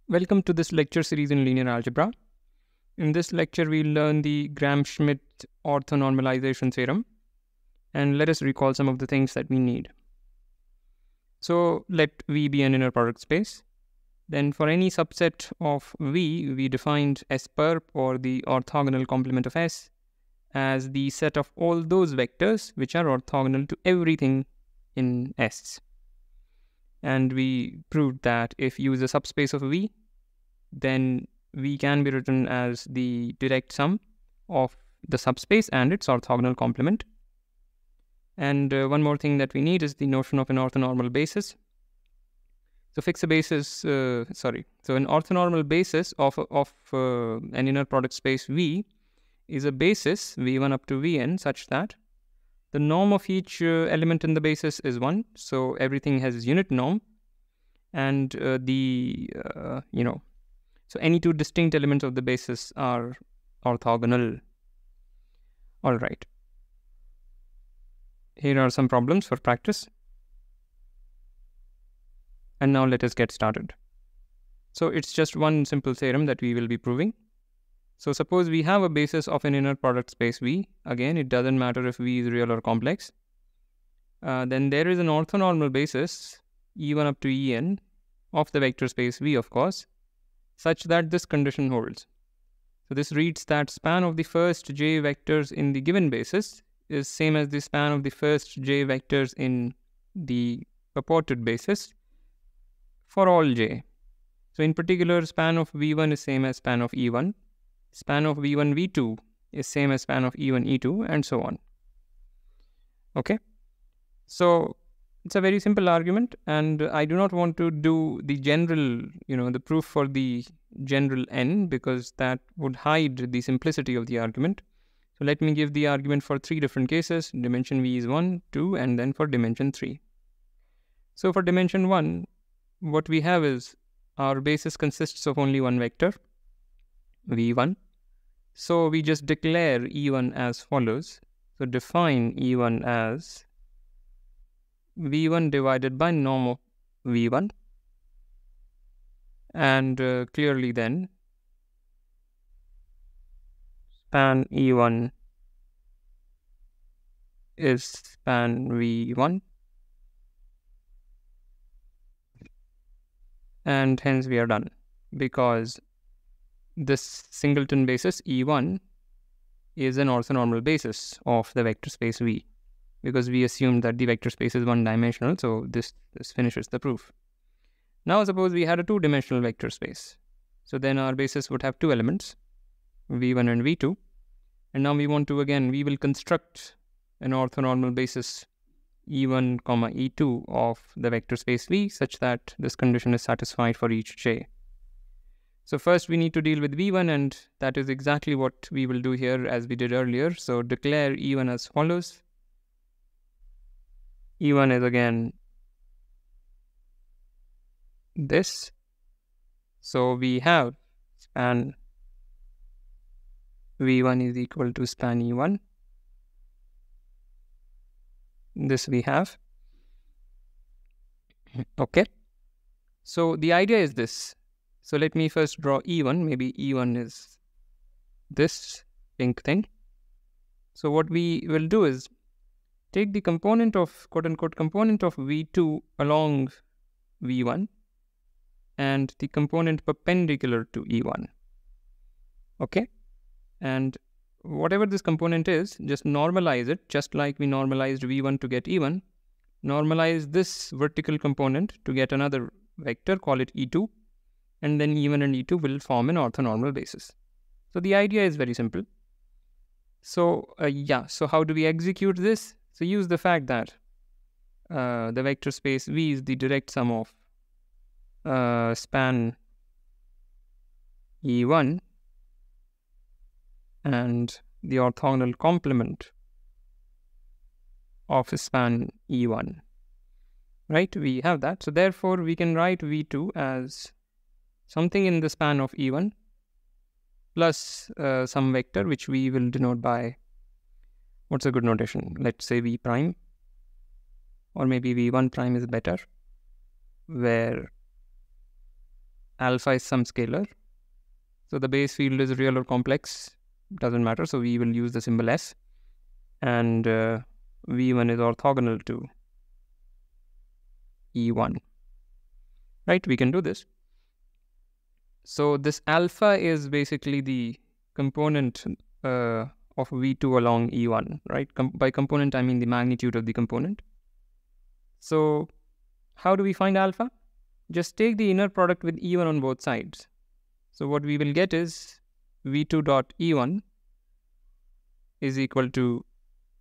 Welcome to this lecture series in linear algebra. In this lecture, we'll learn the Gram-Schmidth orthonormalization theorem, and let us recall some of the things that we need. So let V be an inner product space. Then for any subset of V, we defined S_perp, or the orthogonal complement of S, as the set of all those vectors which are orthogonal to everything in S. And we proved that if U is a subspace of V, then V can be written as the direct sum of the subspace and its orthogonal complement. And one more thing that we need is the notion of an orthonormal basis. So fix a basis, so an orthonormal basis of an inner product space V is a basis V1 up to Vn such that the norm of each element in the basis is 1. So everything has unit norm, and so any two distinct elements of the basis are orthogonal. All right. Here are some problems for practice. And now let us get started. So it's just one simple theorem that we will be proving. So suppose we have a basis of an inner product space V. Again, it doesn't matter if V is real or complex. Then there is an orthonormal basis, E1 up to En, of the vector space V, of course, such that this condition holds. So this reads that span of the first j vectors in the given basis is same as the span of the first j vectors in the purported basis for all j. So in particular, span of V1 is same as span of E1, span of V1 V2 is same as span of E1 E2, and so on. Okay, so it's a very simple argument, and I do not want to do the general, the proof for the general n, because that would hide the simplicity of the argument. So let me give the argument for 3 different cases. Dimension V is 1, 2, and then for dimension 3. So for dimension 1, what we have is our basis consists of only one vector, V1. So we just declare E1 as follows. So define E1 as V1 divided by norm of V1, and clearly then span E1 is span V1, and hence we are done, because this singleton basis E1 is an orthonormal basis of the vector space V, because we assumed that the vector space is one-dimensional, so this finishes the proof. Now suppose we had a two-dimensional vector space. So then our basis would have 2 elements, V1 and V2. And now we want to, we will construct an orthonormal basis E1, E2 of the vector space V, such that this condition is satisfied for each j. So first we need to deal with V1, and that is exactly what we will do here as we did earlier. So declare E1 as follows. E1 is again this. So we have span V1 is equal to span E1. This we have. Okay. So the idea is this. So let me first draw E1. Maybe E1 is this pink thing. So what we will do is take the component of, quote-unquote, component of V2 along V1 and the component perpendicular to E1. Okay? And whatever this component is, just normalize it, just like we normalized V1 to get E1. Normalize this vertical component to get another vector, call it E2, and then E1 and E2 will form an orthonormal basis. So the idea is very simple. So so how do we execute this? So use the fact that the vector space V is the direct sum of span E1 and the orthogonal complement of span E1. Right? We have that. So therefore, we can write V2 as something in the span of E1 plus some vector, which we will denote by, what's a good notation? Let's say V prime, or maybe V1 prime is better, where alpha is some scalar. So the base field is real or complex, doesn't matter. So we will use the symbol S, and V1 is orthogonal to E1. Right, we can do this. So this alpha is basically the component of V2 along E1, right? By component, I mean the magnitude of the component. So how do we find alpha? Just take the inner product with E1 on both sides. So what we will get is V2 dot E1 is equal to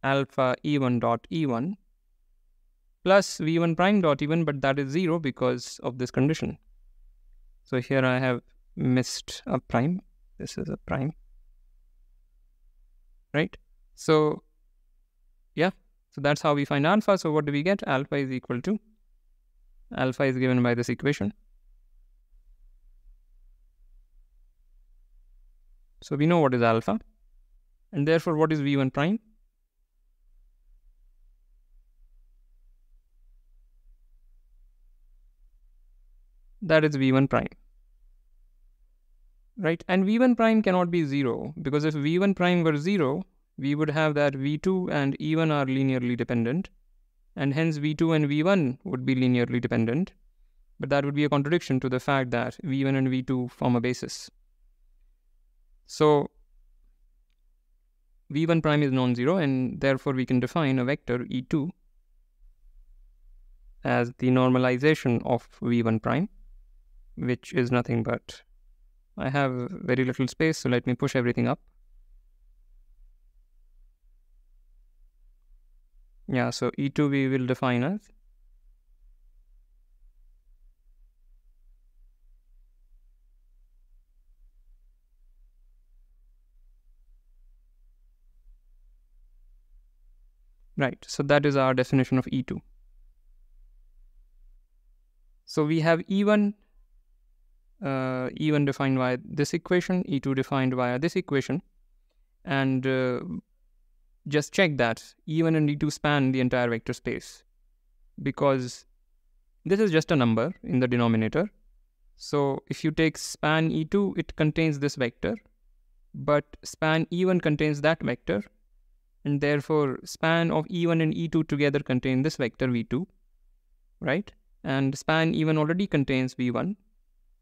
alpha E1 dot E1 plus V1 prime dot E1, but that is 0 because of this condition. So here I have missed a prime. This is a prime. Right? So yeah, so that's how we find alpha. So what do we get? Alpha is equal to, alpha is given by this equation. So we know what is alpha, and therefore what is V1 prime? That is V1 prime. Right? And V1 prime cannot be 0, because if V1 prime were 0, we would have that V2 and E1 are linearly dependent, and hence V2 and V1 would be linearly dependent. But that would be a contradiction to the fact that V1 and V2 form a basis. So V1 prime is non-zero, and therefore we can define a vector E2 as the normalization of V1 prime, which is nothing but, I have very little space, so let me push everything up. Yeah, so E2 we will define as right. So that is our definition of E2. So we have E1 defined via this equation, E2 defined via this equation, and just check that E1 and E2 span the entire vector space, because this is just a number in the denominator. So if you take span E2, it contains this vector, but span E1 contains that vector, and therefore span of E1 and E2 together contain this vector V2, right? And span E1 already contains V1.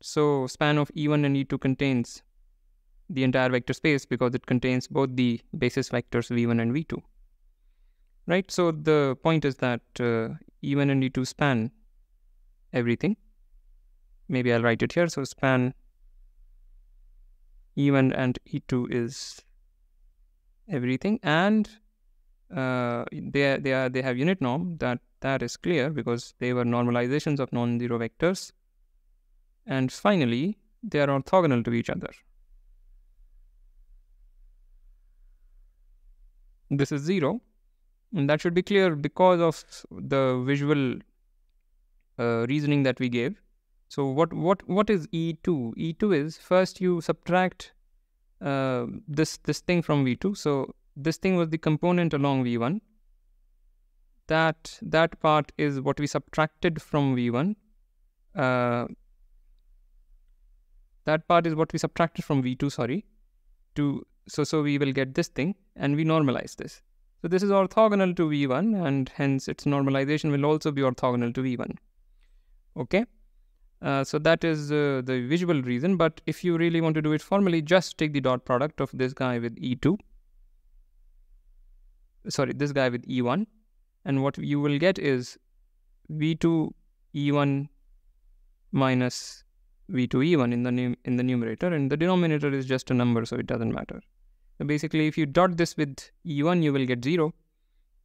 So span of E1 and E2 contains the entire vector space because it contains both the basis vectors V1 and V2. Right? So the point is that E1 and E2 span everything. Maybe I'll write it here. So span E1 and E2 is everything, and they have unit norm. That is clear because they were normalizations of non-zero vectors. And finally, they are orthogonal to each other. This is 0, and that should be clear because of the visual reasoning that we gave. So what is E2? E2 is, first you subtract this thing from V2. So this thing was the component along V1. That part is what we subtracted from V1. That part is what we subtracted from V2, sorry. So we will get this thing, and we normalize this. So this is orthogonal to V1, and hence its normalization will also be orthogonal to V1. Okay? So that is the visual reason, but if you really want to do it formally, just take the dot product of this guy with E2. Sorry, this guy with E1. And what you will get is V2 E1 minus V2 E1 in the numerator, and the denominator is just a number, so it doesn't matter. So basically, if you dot this with E1, you will get 0,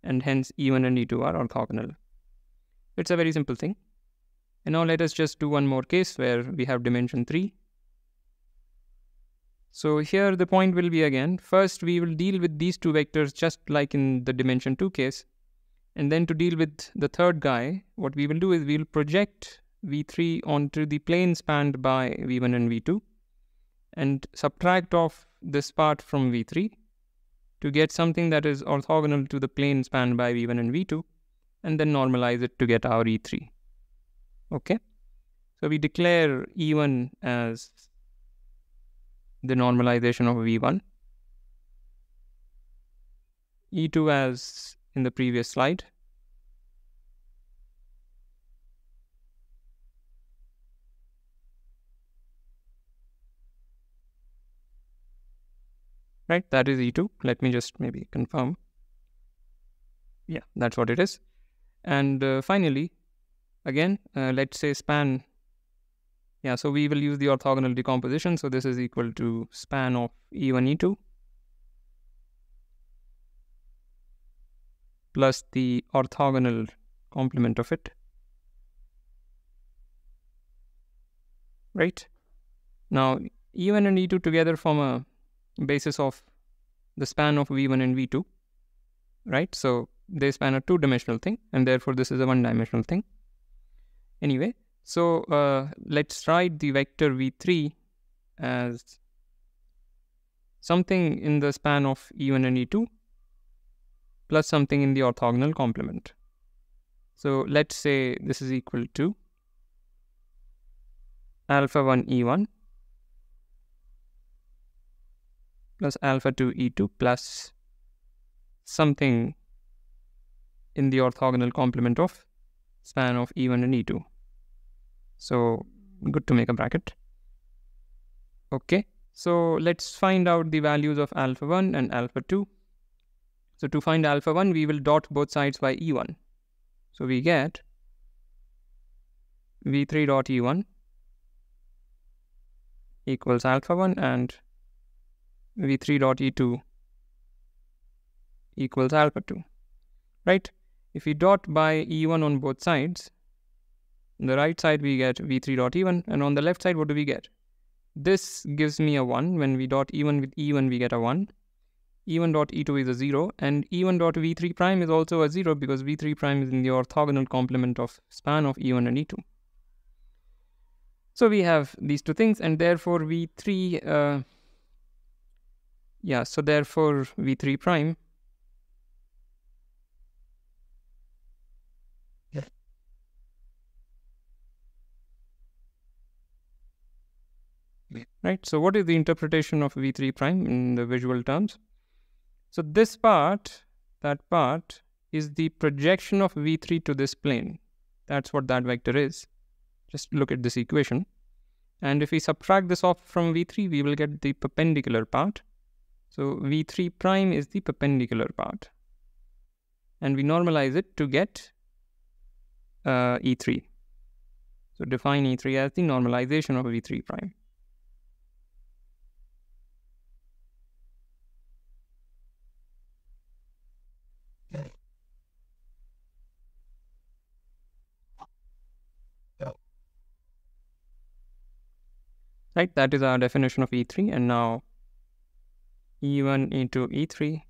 and hence E1 and E2 are orthogonal. It's a very simple thing. And now let us just do one more case where we have dimension 3. So here the point will be again, first we will deal with these two vectors just like in the dimension 2 case. And then to deal with the third guy, what we will do is we will project V3 onto the plane spanned by V1 and V2 and subtract off this part from V3 to get something that is orthogonal to the plane spanned by V1 and V2, and then normalize it to get our E3. Okay, So we declare E1 as the normalization of V1, E2 as in the previous slide, right? That is E2. Let me just maybe confirm. Yeah, that's what it is. And finally, again, let's say span. Yeah, so we will use the orthogonal decomposition. So this is equal to span of E1, E2 plus the orthogonal complement of it, right? Now, E1 and E2 together form a basis of the span of V1 and V2, right? So they span a two-dimensional thing, and therefore this is a one-dimensional thing. Anyway, so let's write the vector V3 as something in the span of E1 and E2 plus something in the orthogonal complement. So let's say this is equal to alpha 1 E1 plus alpha 2 E2 plus something in the orthogonal complement of span of E1 and E2. So good to make a bracket. Okay, so let's find out the values of alpha 1 and alpha 2. So to find alpha 1, we will dot both sides by E1. So we get V3 dot E1 equals alpha 1 and V3 dot E2 equals alpha 2, right? If we dot by E1 on both sides, on the right side we get V3 dot E1, and on the left side what do we get? This gives me a 1. When we dot E1 with E1, we get a 1. E1 dot E2 is a 0, and E1 dot V3 prime is also a 0 because V3 prime is in the orthogonal complement of span of E1 and E2. So we have these two things, and therefore V3, so therefore V3 prime right? So what is the interpretation of V3 prime in the visual terms? So this part, that part is the projection of V3 to this plane. That's what that vector is. Just look at this equation. And if we subtract this off from V3, we will get the perpendicular part. So V3 prime is the perpendicular part. And we normalize it to get E3. So define E3 as the normalization of V3 prime. Right, that is our definition of E3, and now E1 into E3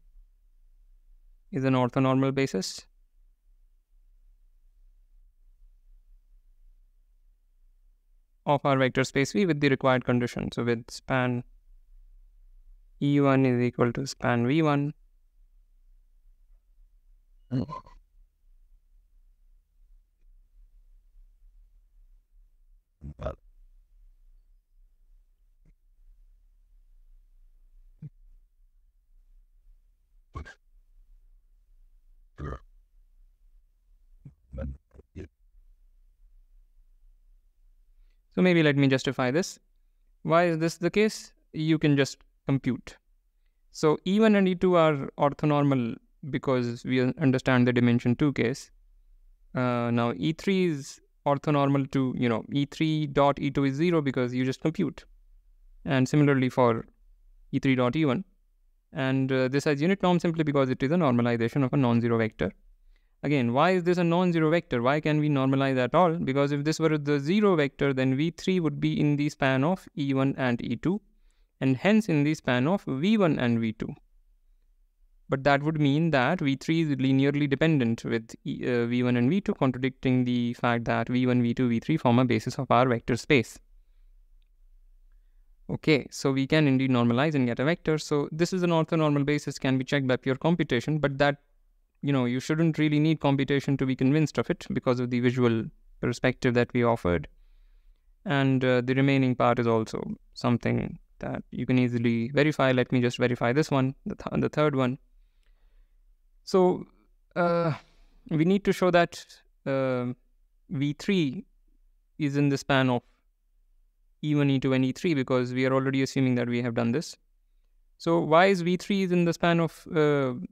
is an orthonormal basis of our vector space V with the required condition. So with span E1 is equal to span V1 So maybe let me justify this. Why is this the case? You can just compute. So E1 and E2 are orthonormal because we understand the dimension 2 case. Now E3 is orthonormal to, E3 dot E2 is 0 because you just compute. And similarly for E3 dot E1. And this has unit norm simply because it is a normalization of a non-zero vector. Again, why is this a non-zero vector? Why can we normalize at all? Because if this were the zero vector, then V3 would be in the span of E1 and E2, and hence in the span of V1 and V2. But that would mean that V3 is linearly dependent with V1 and V2, contradicting the fact that V1, V2, V3 form a basis of our vector space. Okay, so we can indeed normalize and get a vector. So this is an orthonormal basis, can be checked by pure computation, but that you shouldn't really need computation to be convinced of it because of the visual perspective that we offered. and the remaining part is also something that you can easily verify. Let me just verify this one, the third one. So we need to show that V3 is in the span of E1, E2 and E3, because we are already assuming that we have done this. So why is V3 is in the span of E1,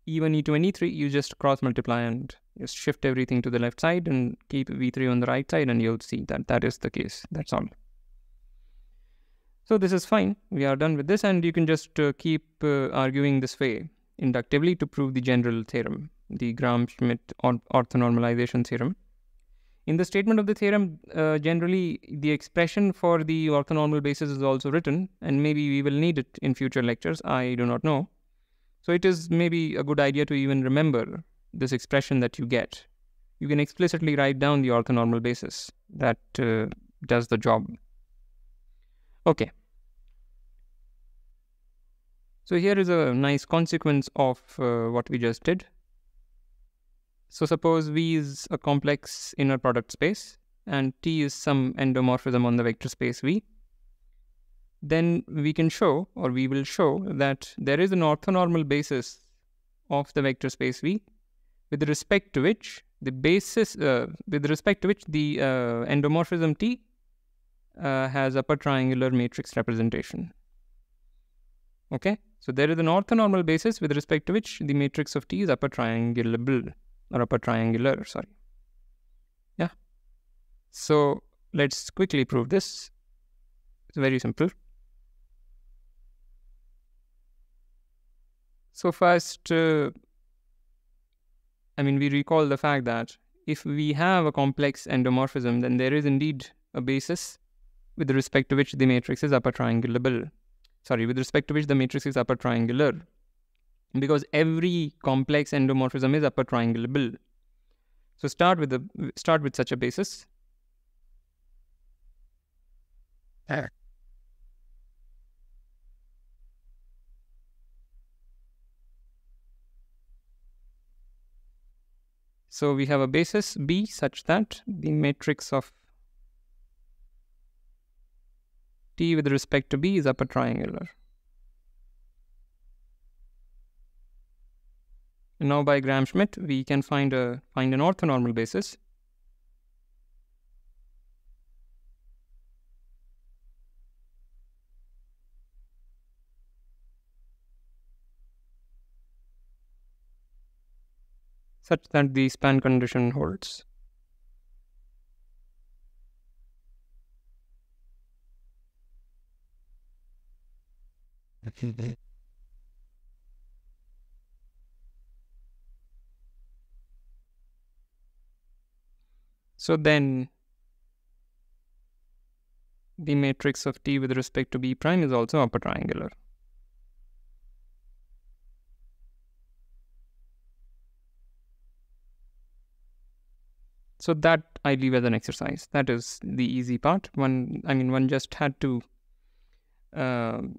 E2 and E3? You just cross multiply and just shift everything to the left side and keep V3 on the right side, and you'll see that that is the case. That's all. So this is fine. We are done with this, and you can just keep arguing this way inductively to prove the general theorem, the Gram-Schmidth orthonormalization theorem. In the statement of the theorem, generally the expression for the orthonormal basis is also written, and maybe we will need it in future lectures. I do not know. So it is maybe a good idea to even remember this expression that you get. You can explicitly write down the orthonormal basis that does the job. Okay. So here is a nice consequence of what we just did. So suppose V is a complex inner product space and T is some endomorphism on the vector space V. Then we can show, or we will show, that there is an orthonormal basis of the vector space V with respect to which the endomorphism T has upper triangular matrix representation. Okay, so there is an orthonormal basis with respect to which the matrix of T is upper triangulable, or upper triangular, sorry. Yeah. So let's quickly prove this. It's very simple. So first, we recall the fact that if we have a complex endomorphism, then there is indeed a basis with respect to which the matrix is upper triangulable. Sorry, with respect to which the matrix is upper triangular, because every complex endomorphism is upper triangulable. So start with such a basis. So we have a basis B such that the matrix of T with respect to B is upper triangular. And now by Gram-Schmidth, we can find an orthonormal basis. Such that the span condition holds. So then the matrix of T with respect to B prime is also upper triangular. So that I leave as an exercise. That is the easy part. One just had to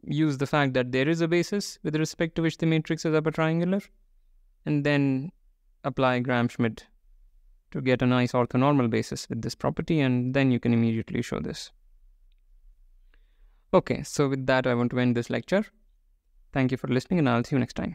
use the fact that there is a basis with respect to which the matrix is upper triangular, and then apply Gram-Schmidth to get a nice orthonormal basis with this property, and then you can immediately show this. Okay, so with that I want to end this lecture. Thank you for listening, and I'll see you next time.